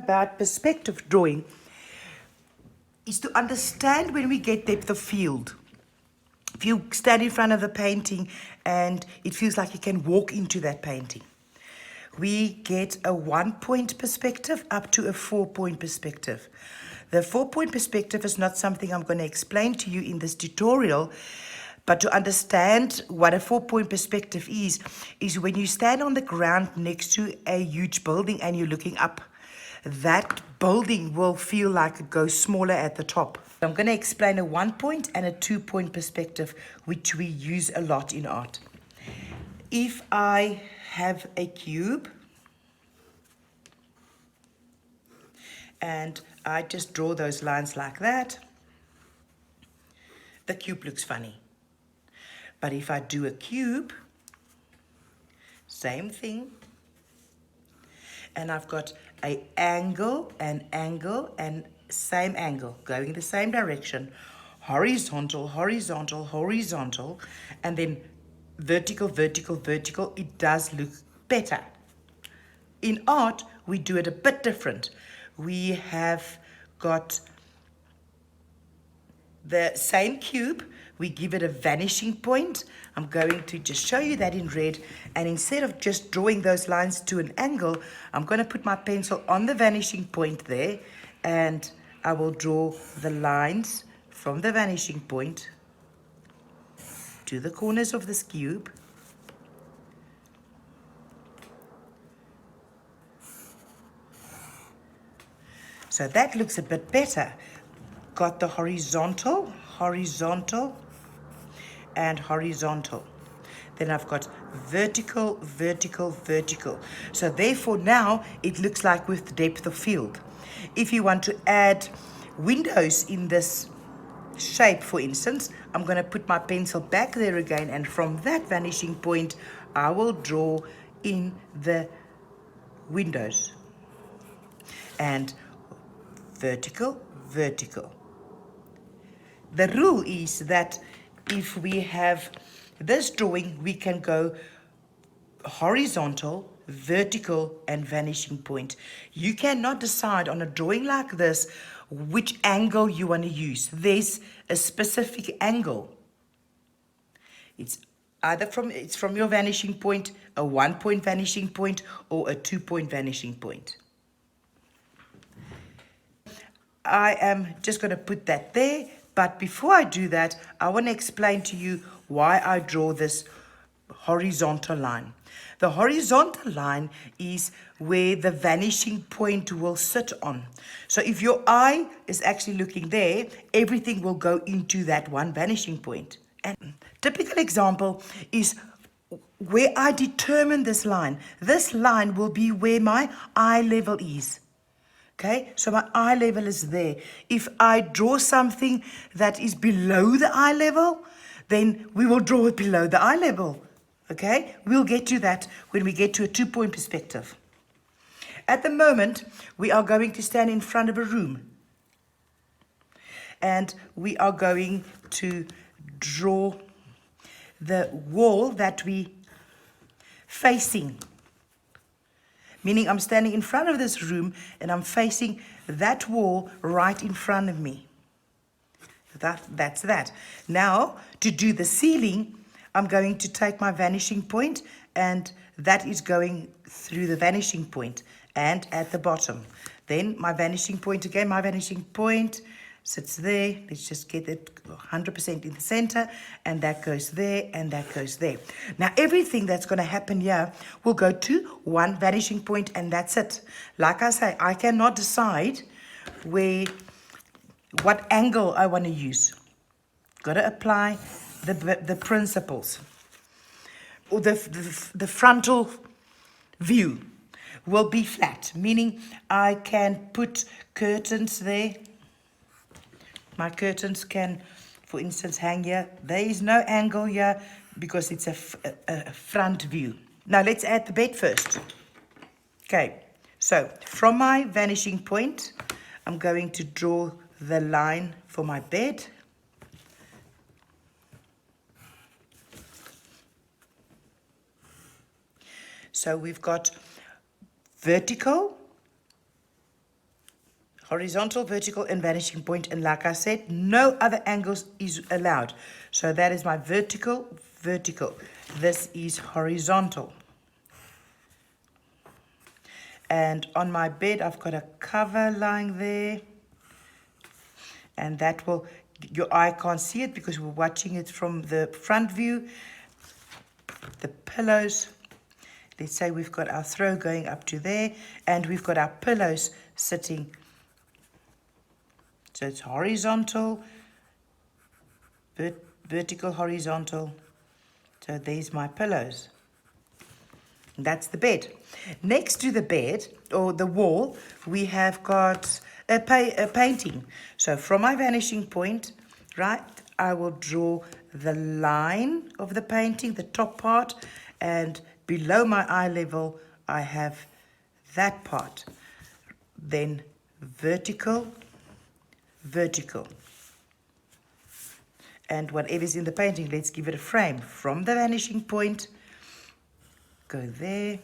about perspective drawing is to understand when we get depth of field. If you stand in front of a painting and it feels like you can walk into that painting, we get a 1-point perspective up to a 4-point perspective. The 4-point perspective is not something I'm going to explain to you in this tutorial, but to understand what a 4-point perspective is when you stand on the ground next to a huge building and you're looking up. That building will feel like it goes smaller at the top. I'm going to explain a 1-point and a 2-point perspective, which we use a lot in art. If I have a cube and I just draw those lines like that, the cube looks funny. But if I do a cube, same thing, and I've got an angle, and same angle, going the same direction, horizontal, horizontal, horizontal, and then vertical, vertical, vertical, it does look better. In art, we do it a bit different. We have got the same cube, we give it a vanishing point. I'm going to just show you that in red, and instead of just drawing those lines to an angle, I'm going to put my pencil on the vanishing point there, and I will draw the lines from the vanishing point to the corners of this cube. So that looks a bit better. Got the horizontal, horizontal, and horizontal. Then I've got vertical, vertical, vertical. So therefore now it looks like with depth of field. If you want to add windows in this shape, for instance, I'm going to put my pencil back there again, and from that vanishing point I will draw in the windows. And vertical, vertical. The rule is that if we have this drawing, we can go horizontal, vertical, and vanishing point. You cannot decide on a drawing like this which angle you want to use. There's a specific angle. It's either from your vanishing point, a 1-point vanishing point, or a 2-point vanishing point. I am just going to put that there, but before I do that, I want to explain to you why I draw this horizontal line. The horizontal line is where the vanishing point will sit on. So if your eye is actually looking there, everything will go into that one vanishing point. And typical example is where I determine this line. This line will be where my eye level is. Okay, so my eye level is there. If I draw something that is below the eye level, then we will draw it below the eye level. Okay, we'll get to that when we get to a 2-point perspective. At the moment, we are going to stand in front of a room. And we are going to draw the wall that we facing. Meaning I'm standing in front of this room and I'm facing that wall right in front of me. That's that. Now, to do the ceiling, I'm going to take my vanishing point, and that is going through the vanishing point and at the bottom. Then my vanishing point again, my vanishing point sits there. Let's just get it 100% in the center, and that goes there, and that goes there. Now everything that's going to happen here will go to one vanishing point, and that's it. Like I say, I cannot decide what angle I want to use. Got to apply the principles. Or the frontal view will be flat, meaning I can put curtains there. My curtains can, for instance, hang here. There is no angle here because it's a front view. Now let's add the bed first. Okay, so from my vanishing point, I'm going to draw the line for my bed. So we've got vertical, horizontal, vertical, and vanishing point. And like I said, no other angles is allowed. So that is my vertical, vertical. This is horizontal. And on my bed, I've got a cover lying there. And that will, your eye can't see it because we're watching it from the front view. The pillows, let's say we've got our throw going up to there, and we've got our pillows sitting. So it's horizontal, vertical, horizontal. So there's my pillows. That's the bed. Next to the bed, or the wall, we have got a painting. So from my vanishing point, right, I will draw the line of the painting, the top part, and below my eye level, I have that part. Then vertical, vertical. And whatever's in the painting, let's give it a frame. From the vanishing point, go there.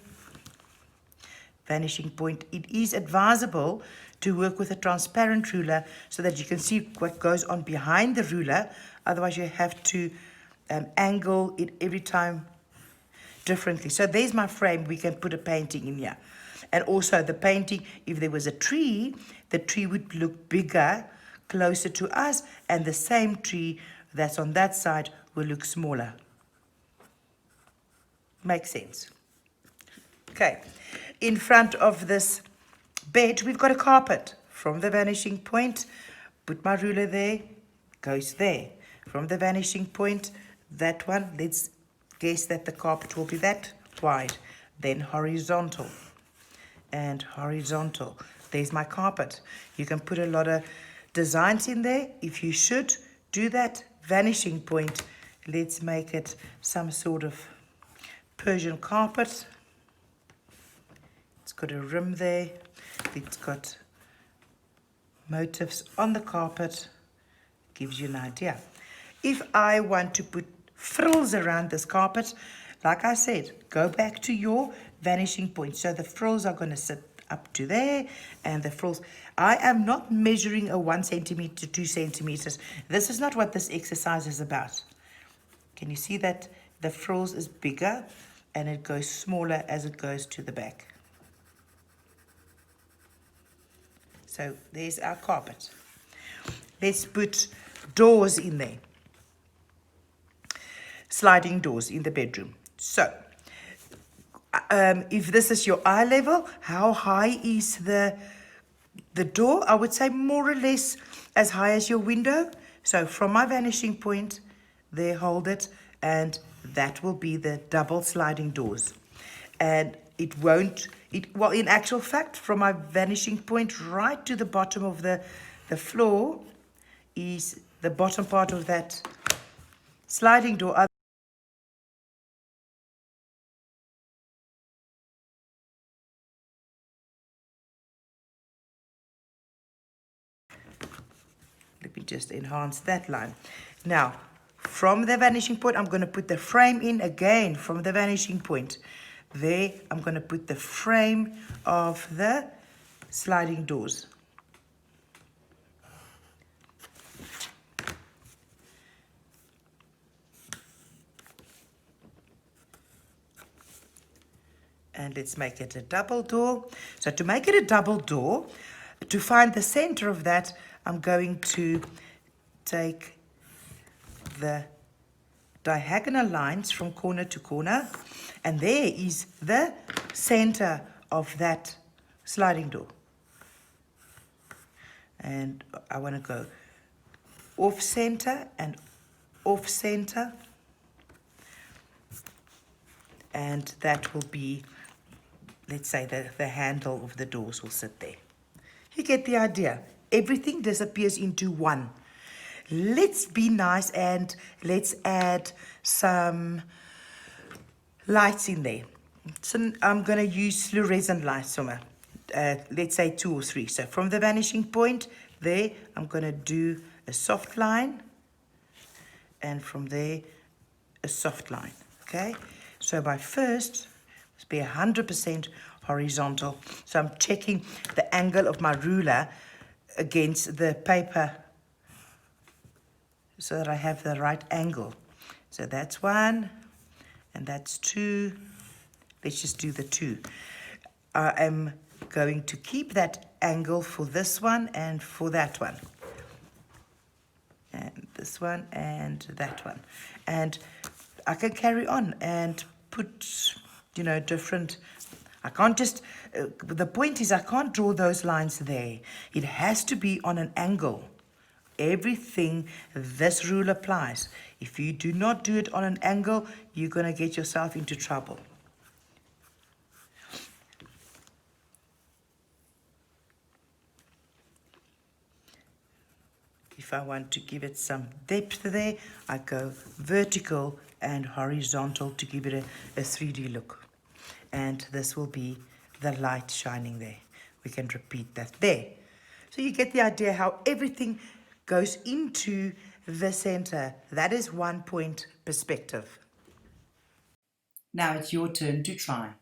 Vanishing point. It is advisable to work with a transparent ruler so that you can see what goes on behind the ruler. Otherwise, you have to angle it every time differently. So there's my frame. We can put a painting in here. And also the painting, if there was a tree, the tree would look bigger, closer to us, and the same tree that's on that side will look smaller. Makes sense. Okay, in front of this bed, we've got a carpet. From the vanishing point, put my ruler there, goes there. From the vanishing point, that one, let's guess that the carpet will be that wide. Then horizontal and horizontal. There's my carpet. You can put a lot of designs in there. If you should do that, vanishing point, let's make it some sort of Persian carpet. It's got a rim there. It's got motifs on the carpet. Gives you an idea. If I want to put frills around this carpet, like I said, go back to your vanishing point. So the frills are going to sit up to there, and the frills, I am not measuring a 1 centimeter, 2 centimeters. This is not what this exercise is about. Can you see that the frills is bigger and it goes smaller as it goes to the back? So there's our carpet. Let's put doors in there. Sliding doors in the bedroom. So if this is your eye level, how high is the door? I would say more or less as high as your window. So from my vanishing point, there, hold it, and that will be the double sliding doors. And it won't, well, in actual fact, from my vanishing point right to the bottom of the floor is the bottom part of that sliding door. Let me just enhance that line. Now, from the vanishing point, I'm going to put the frame in again from the vanishing point. There, I'm going to put the frame of the sliding doors. And let's make it a double door. So to make it a double door, to find the center of that, I'm going to take the diagonal lines from corner to corner, and there is the center of that sliding door. And I want to go off center and off center, and that will be, let's say, the handle of the doors will sit there. You get the idea. Everything disappears into one. Let's be nice and let's add some lights in there. So I'm going to use fluorescent lights somewhere. Let's say 2 or 3. So from the vanishing point there, I'm going to do a soft line. And from there, a soft line. Okay? So by first, let's be 100% horizontal. So I'm checking the angle of my ruler against the paper so that I have the right angle. So that's 1 and that's 2. Let's just do the 2. I am going to keep that angle for this one and for that one. And this one and that one. And I can carry on and put, different... I can't just... the point is I can't draw those lines there. It has to be on an angle. Everything, this rule applies. If you do not do it on an angle, you're going to get yourself into trouble. If I want to give it some depth there, I go vertical and horizontal to give it a 3D look. And this will be the light shining there. We can repeat that there. So you get the idea how everything goes into the center. That is 1 point perspective. Now it's your turn to try.